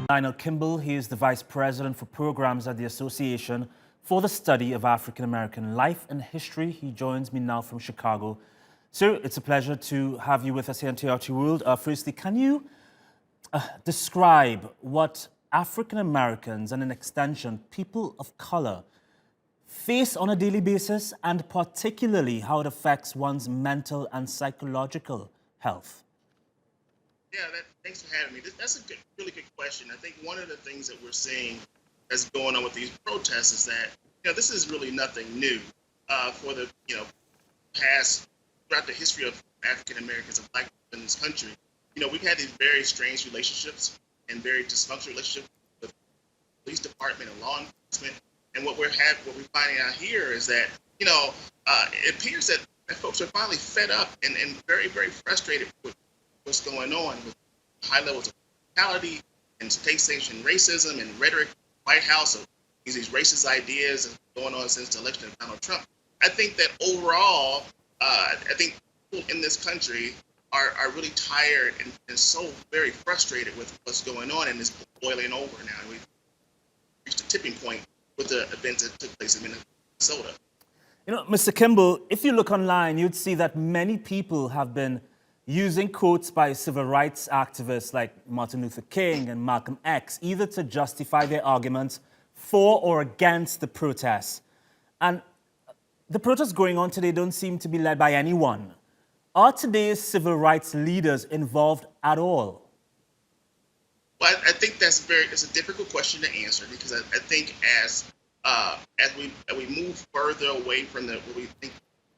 Lionel Kimble. He is the Vice President for Programs at the Association for the Study of African American Life and History. He joins me now from Chicago. Sir, it's a pleasure to have you with us here on TRT World. Firstly, can you describe what African Americans and, in extension, people of color face on a daily basis, and particularly how it affects one's mental and psychological health? Yeah, thanks for having me. That's a really good question. I think one of the things that we're seeing that's going on with these protests is that, this is really nothing new for the, past, throughout the history of African Americans and Black people in this country. We've had these very strange relationships and very dysfunctional relationships with the police department and law enforcement. And what we're finding out here is that, it appears that folks are finally fed up and very, very frustrated with what's going on with high levels of brutality and state-sanctioned racism and rhetoric in the White House of these racist ideas going on since the election of Donald Trump. I think that overall, I think people in this country are really tired and so very frustrated with what's going on, and it's boiling over now. We've reached a tipping point with the events that took place in Minnesota. Mr. Kimble, if you look online, you'd see that many people have been using quotes by civil rights activists like Martin Luther King and Malcolm X, either to justify their arguments for or against the protests. And the protests going on today don't seem to be led by anyone. Are today's civil rights leaders involved at all? Well, I think it's a difficult question to answer, because I think as we move further away from what we think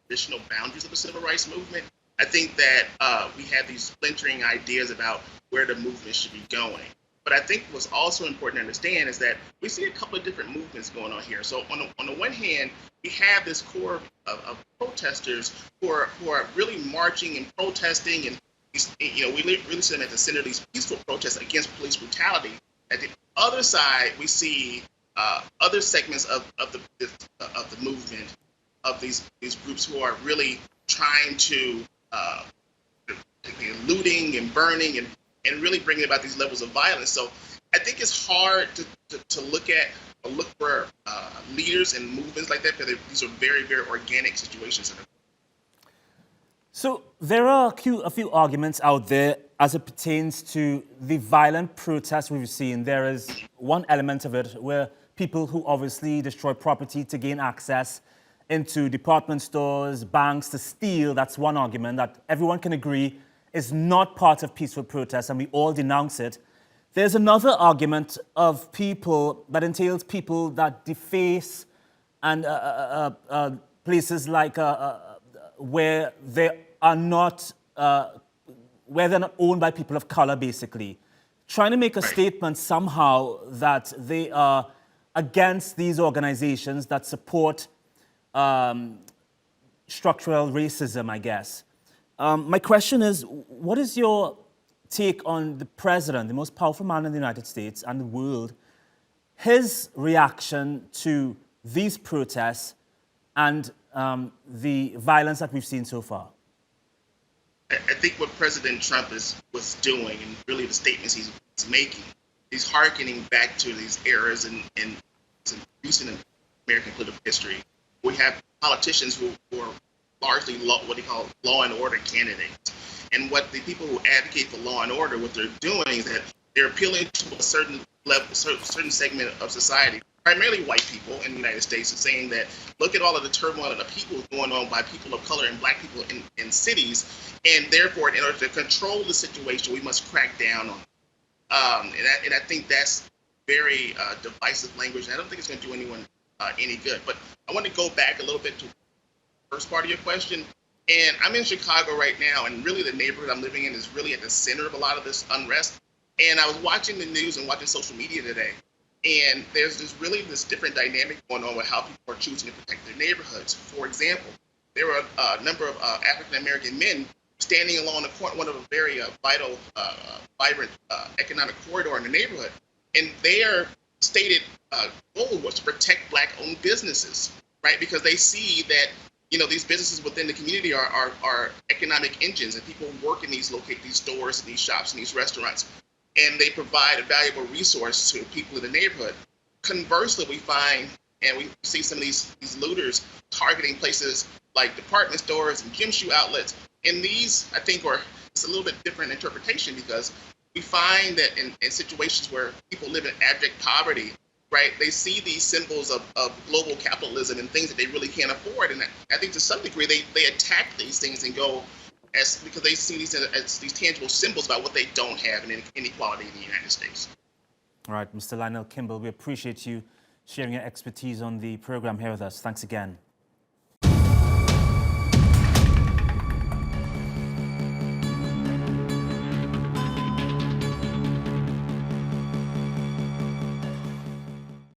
traditional boundaries of the civil rights movement, I think that we have these splintering ideas about where the movement should be going. But I think what's also important to understand is that we see a couple of different movements going on here. So on the one hand, we have this core of protesters who are really marching and protesting, and we really see them at the center of these peaceful protests against police brutality. At the other side, we see other segments of the movement of these groups who are really trying to looting and burning and really bringing about these levels of violence. So I think it's hard to look for leaders and movements like that, because these are very, very organic situations. So there are a few arguments out there as it pertains to the violent protests we've seen. There is one element of it where people who obviously destroy property to gain access into department stores, banks to steal. That's one argument that everyone can agree is not part of peaceful protest, and we all denounce it. There's another argument of people that entails people that deface and places like where they are not where they're not owned by people of color, basically, trying to make a statement somehow that they are against these organizations that support structural racism, I guess. My question is, what is your take on the president, the most powerful man in the United States and the world, his reaction to these protests and the violence that we've seen so far? I think what President Trump was doing, and really the statements he's making, he's hearkening back to these eras in recent American political history. We have politicians who are largely what they call law and order candidates. And what the people who advocate for law and order, what they're doing is that they're appealing to a certain level, certain segment of society, primarily white people in the United States, and saying that, look at all of the turmoil and the people going on by people of color and Black people in cities, and therefore, in order to control the situation, we must crack down on it. And I think that's very divisive language, and I don't think it's going to do anyone any good. But I want to go back a little bit to the first part of your question. And I'm in Chicago right now, and really the neighborhood I'm living in is really at the center of a lot of this unrest. And I was watching the news and watching social media today, and there's this different dynamic going on with how people are choosing to protect their neighborhoods. For example, there were a number of African-American men standing along one of a very vital, vibrant economic corridor in the neighborhood, and their stated goal was to protect Black-owned businesses, right? Because they see that these businesses within the community are economic engines, and people work in these stores, and these shops, and these restaurants. and they provide a valuable resource to people in the neighborhood. Conversely, we find and we see some of these looters targeting places like department stores and gym shoe outlets. And these, I think, it's a little bit different interpretation because we find that in situations where people live in abject poverty, right, they see these symbols of global capitalism and things that they really can't afford. And I think to some degree they attack these things and go because they see these as these tangible symbols about what they don't have and inequality in the United States. All right, Mr. Lionel Kimble, we appreciate you sharing your expertise on the program here with us. Thanks again.